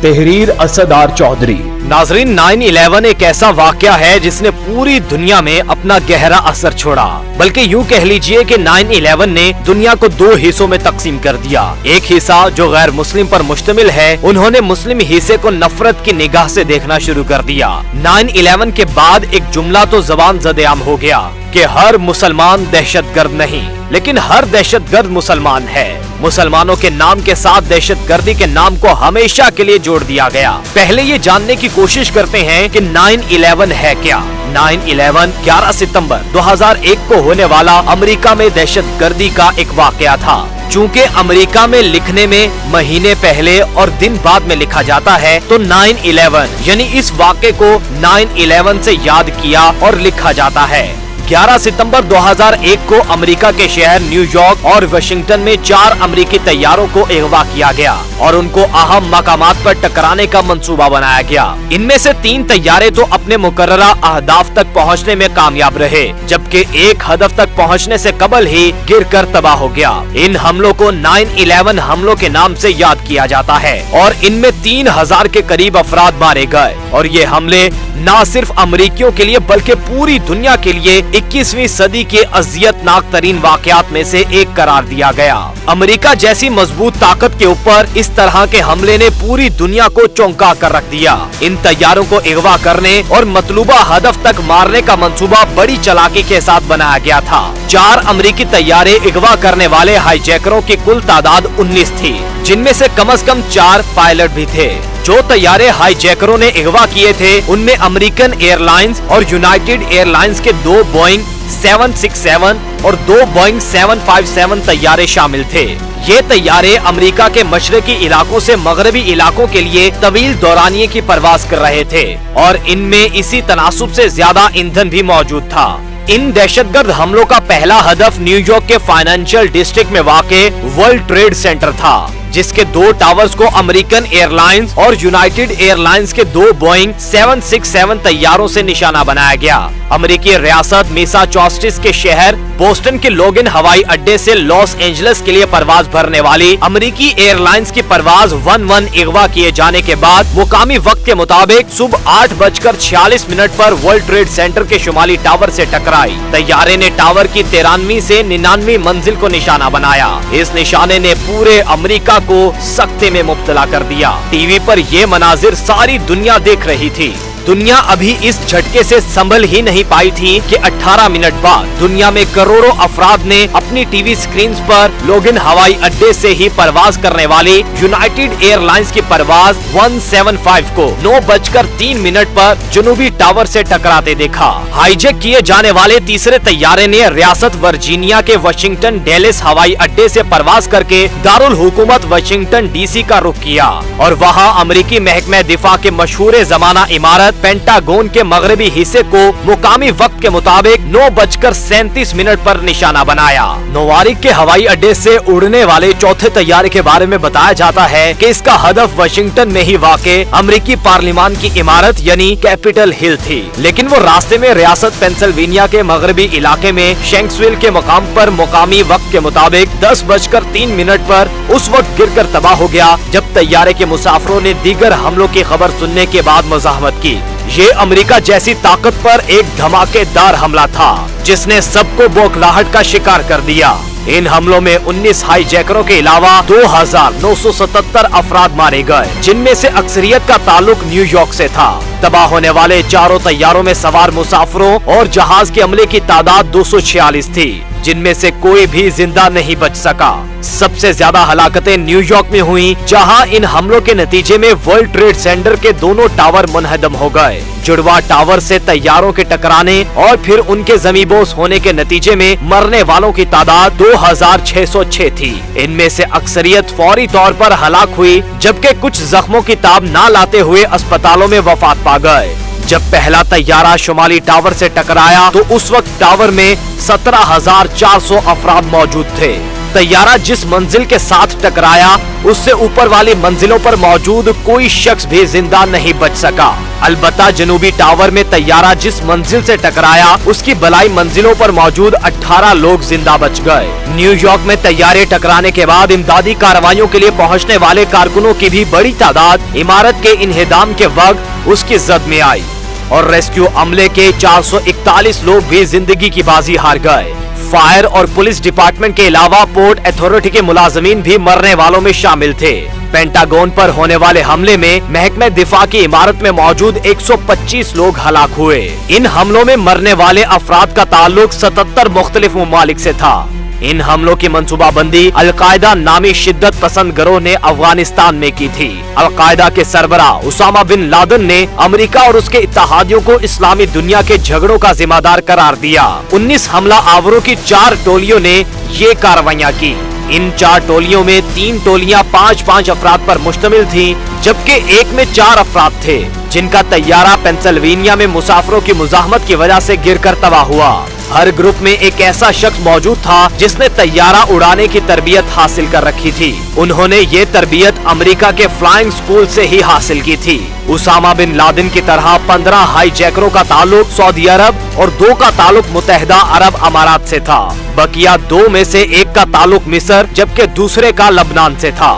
तहरीर असदार चौधरी। नाजरीन, 9/11 एक ऐसा वाकया है जिसने पूरी दुनिया में अपना गहरा असर छोड़ा। बल्कि यूं कह लीजिए कि 9/11 ने दुनिया को दो हिस्सों में तकसीम कर दिया। एक हिस्सा जो गैर मुस्लिम पर मुश्तमिल है, उन्होंने मुस्लिम हिस्से को नफरत की निगाह से देखना शुरू कर दिया। 9/11 के बाद एक जुमला तो ज़बान ज़द-ए-आम हो गया कि हर मुसलमान दहशतगर्द नहीं, लेकिन हर दहशतगर्द मुसलमान है। मुसलमानों के नाम के साथ दहशतगर्दी के नाम को हमेशा के लिए जोड़ दिया गया। पहले ये जानने की कोशिश करते हैं कि 9/11 है क्या। 9/11 11 सितंबर 2001 को होने वाला अमेरिका में दहशतगर्दी का एक वाकया था। चूँकि अमेरिका में लिखने में महीने पहले और दिन बाद में लिखा जाता है, तो 9/11 यानी इस वाक़े को 9/11 से याद किया और लिखा जाता है। 11 सितंबर 2001 को अमेरिका के शहर न्यूयॉर्क और वाशिंगटन में 4 अमेरिकी तैयारों को अगवा किया गया और उनको अहम मकामात पर टकराने का मंसूबा बनाया गया। इनमें से 3 तैयारे तो अपने मुकर्ररा अहदाफ तक पहुंचने में कामयाब रहे, जबकि एक हदफ तक पहुंचने से कबल ही गिरकर तबाह हो गया। इन हमलों को 9/11 हमलों के नाम से याद किया जाता है और इनमें 3000 के करीब अफराद मारे गए। और ये हमले न सिर्फ अमेरिकियों के लिए बल्कि पूरी दुनिया के लिए 21वीं सदी के अजियतनाक तरीन वाकयात में से एक करार दिया गया। अमेरिका जैसी मजबूत ताकत के ऊपर इस तरह के हमले ने पूरी दुनिया को चौंका कर रख दिया। इन तैयारों को अगवा करने और मतलूबा हदफ तक मारने का मंसूबा बड़ी चालाकी के साथ बनाया गया था। 4 अमेरिकी तैयारे अगवा करने वाले हाईजैकरों की कुल तादाद 19 थी, जिनमें से कम 4 पायलट भी थे। जो तैयारे हाईजैकरों ने अगवा किए थे, उनमें अमेरिकन एयरलाइंस और यूनाइटेड एयरलाइंस के 2 बोइंग 767 और 2 बोइंग 757 तैयारे शामिल थे। ये तैयारे अमेरिका के मशरकी इलाकों से मगरबी इलाकों के लिए तवील दौरानिये की परवाज कर रहे थे और इनमें इसी तनासुब से ज्यादा ईंधन भी मौजूद था। इन दहशतगर्द हमलों का पहला हदफ न्यूयॉर्क के फाइनेंशियल डिस्ट्रिक्ट में वाक़े वर्ल्ड ट्रेड सेंटर था, जिसके 2 टावर्स को अमेरिकन एयरलाइंस और यूनाइटेड एयरलाइंस के 2 बोइंग 767 तैयारों से निशाना बनाया गया। अमेरिकी रियासत मैसाचुसेट्स के शहर बोस्टन के लोगन हवाई अड्डे से लॉस एंजलिस के लिए परवाज भरने वाली अमेरिकी एयरलाइंस की परवाज 11 अगवा किए जाने के बाद मुकामी वक्त के मुताबिक सुबह 8:46 पर वर्ल्ड ट्रेड सेंटर के शुमाली टावर से टकराई। तैयारे ने टावर की 93 से 99 मंजिल को निशाना बनाया। इस निशाने ने पूरे अमेरिका को सख्ते में मुब्तला कर दिया। टीवी पर ये मनाजिर सारी दुनिया देख रही थी। दुनिया अभी इस झटके से संभल ही नहीं पाई थी कि 18 मिनट बाद दुनिया में करोड़ों अफराद ने अपनी टीवी स्क्रीन पर लोगन हवाई अड्डे से ही परवाज करने वाली यूनाइटेड एयरलाइंस की परवाज 175 को 9:03 पर जनूबी टावर से टकराते देखा। हाईजैक किए जाने वाले तीसरे तैयारे ने रियासत वर्जीनिया के वाशिंगटन डेलिस हवाई अड्डे से परवाज करके दारुल हुकूमत वाशिंगटन DC का रुख किया और वहाँ अमेरिकी महकमे दिफा के मशहूर जमाना इमारत पेंटागन के मगरबी हिस्से को मुकामी वक्त के मुताबिक 9:37 पर निशाना बनाया। नोवारिक के हवाई अड्डे से उड़ने वाले चौथे तैयारे के बारे में बताया जाता है कि इसका हदफ वाशिंगटन में ही वाक़े अमेरिकी पार्लिमान की इमारत यानी कैपिटल हिल थी, लेकिन वो रास्ते में रियासत पेंसिल्वेनिया के मगरबी इलाके में शेंक्सविल के मकाम पर मुकामी वक्त के मुताबिक 10:03 पर उस वक्त गिरकर तबाह हो गया, जब तैयारे के मुसाफिरों ने दीगर हमलों की खबर सुनने के बाद मुज़ाहमत की। ये अमेरिका जैसी ताकत पर एक धमाकेदार हमला था, जिसने सबको बौखलाहट का शिकार कर दिया। इन हमलों में 19 हाईजैकरों के अलावा 2977 अफराद मारे गए, जिनमें से अक्सरियत का ताल्लुक न्यूयॉर्क से था। तबाह होने वाले चारों तैयारों में सवार मुसाफिरों और जहाज के अमले की तादाद 246 थी, जिनमें से कोई भी जिंदा नहीं बच सका। सबसे ज्यादा हलाकतें न्यूयॉर्क में हुई, जहां इन हमलों के नतीजे में वर्ल्ड ट्रेड सेंटर के दोनों टावर मुनहदम हो गए। जुड़वा टावर से तैयारों के टकराने और फिर उनके ज़मींदोज़ होने के नतीजे में मरने वालों की तादाद 2606 थी। इनमें से अक्सरियत फौरी तौर पर हलाक हुई, जबकि कुछ जख्मों की ताब न लाते हुए अस्पतालों में वफात पा गए। जब पहला तैयारा शुमाली टावर से टकराया तो उस वक्त टावर में 17,400 अफराद मौजूद थे। तैयारा जिस मंजिल के साथ टकराया उससे ऊपर वाली मंजिलों पर मौजूद कोई शख्स भी जिंदा नहीं बच सका। अलबत्ता जनूबी टावर में तैयारा जिस मंजिल से टकराया उसकी बलाई मंजिलों पर मौजूद 18 लोग जिंदा बच गए। न्यूयॉर्क में तैयारे टकराने के बाद इमदादी कार्रवाइयों के लिए पहुंचने वाले कारकुनों की भी बड़ी तादाद इमारत के इन्हेदाम के वक्त उसकी जद में आई और रेस्क्यू अमले के 441 लोग भी जिंदगी की बाजी हार गए। फायर और पुलिस डिपार्टमेंट के अलावा पोर्ट अथॉरिटी के मुलाजमीन भी मरने वालों में शामिल थे। पेंटागन पर होने वाले हमले में महकमे दिफा की इमारत में मौजूद 125 लोग हलाक हुए। इन हमलों में मरने वाले अफराद का ताल्लुक 77 मुख्तलिफ ममालिक से था। इन हमलों की मंसूबाबंदी अलकायदा नामी शिद्दत पसंद गिरोह ने अफगानिस्तान में की थी। अलकायदा के सरबरा उसामा बिन लादेन ने अमेरिका और उसके इत्तेहादियों को इस्लामी दुनिया के झगड़ों का जिम्मेदार करार दिया। 19 हमला आवरों की 4 टोलियों ने ये कार्रवाइयाँ की। इन 4 टोलियों में 3 टोलियां 5-5 अफराद पर मुश्तमिल थीं, जबकि एक में 4 अफराद थे, जिनका तैयारा पेंसिल्वेनिया में मुसाफिरों की मुजाहमत की वजह से गिरकर तबाह हुआ। हर ग्रुप में एक ऐसा शख्स मौजूद था जिसने तैयारा उड़ाने की तरबियत हासिल कर रखी थी। उन्होंने ये तरबियत अमेरिका के फ्लाइंग स्कूल से ही हासिल की थी। उसामा बिन लादेन की तरह 15 हाईजैकरों का ताल्लुक सऊदी अरब और 2 का ताल्लुक मुत्तहिदा अरब अमारात से था। बकिया 2 में से एक का ताल्लुक मिस्र जबकि दूसरे का लबनान से था।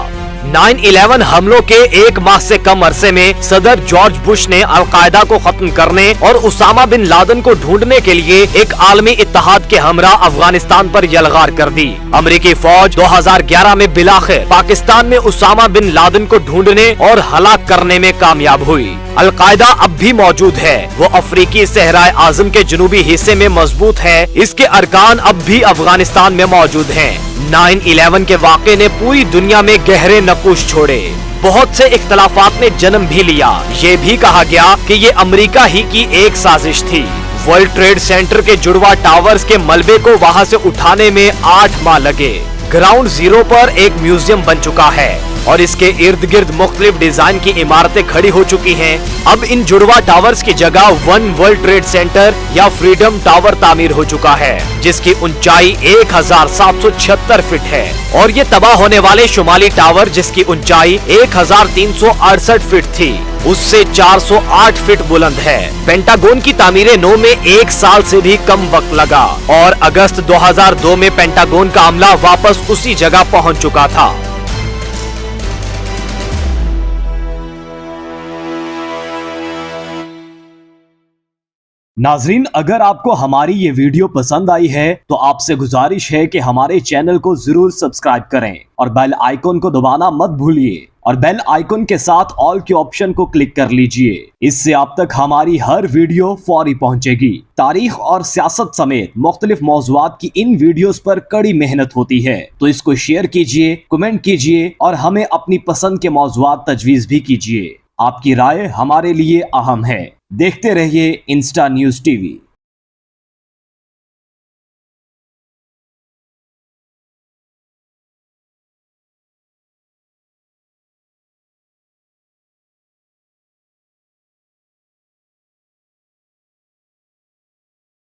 9/11 हमलों के 1 माह से कम अरसे में सदर जॉर्ज बुश ने अलकायदा को खत्म करने और उसामा बिन लादेन को ढूंढने के लिए एक आलमी इत्तेहाद के हमरा अफगानिस्तान पर यलगार कर दी। अमेरिकी फौज 2011 में बिलाखिर पाकिस्तान में उसामा बिन लादेन को ढूंढने और हलाक करने में कामयाब हुई। अलकायदा अब भी मौजूद है। वो अफ्रीकी सहराए आजम के जनूबी हिस्से में मजबूत है। इसके अरकान अब भी अफगानिस्तान में मौजूद हैं। 9/11 के वाक़े ने पूरी दुनिया में गहरे नकूश छोड़े। बहुत से इख्तलाफात ने जन्म भी लिया। ये भी कहा गया कि ये अमेरिका ही की एक साजिश थी। वर्ल्ड ट्रेड सेंटर के जुड़वा टावर्स के मलबे को वहाँ से उठाने में 8 माह लगे। ग्राउंड जीरो पर एक म्यूजियम बन चुका है और इसके इर्द गिर्द मुख्तलिफ डिजाइन की इमारतें खड़ी हो चुकी हैं। अब इन जुड़वा टावर्स की जगह वन वर्ल्ड ट्रेड सेंटर या फ्रीडम टावर तामीर हो चुका है, जिसकी ऊंचाई 1776 फीट है और ये तबाह होने वाले शुमाली टावर जिसकी ऊंचाई 1368 फीट थी उससे 408 फीट बुलंद है। पेंटागन की तामीरे नौ में 1 साल से भी कम वक्त लगा और अगस्त 2002 में पेंटागन का अमला वापस उसी जगह पहुंच चुका था। नाजरीन, अगर आपको हमारी ये वीडियो पसंद आई है तो आपसे गुजारिश है कि हमारे चैनल को जरूर सब्सक्राइब करें और बेल आइकन को दबाना मत भूलिए और बेल आइकन के साथ ऑल के ऑप्शन को क्लिक कर लीजिए। इससे आप तक हमारी हर वीडियो फौरी पहुंचेगी। तारीख और सियासत समेत मुख्तलिफ मौज़ूआत की इन वीडियोस पर कड़ी मेहनत होती है, तो इसको शेयर कीजिए, कमेंट कीजिए और हमें अपनी पसंद के मौज़ूआत तजवीज़ भी कीजिए। आपकी राय हमारे लिए अहम है। देखते रहिए इंस्टा न्यूज़ टीवी।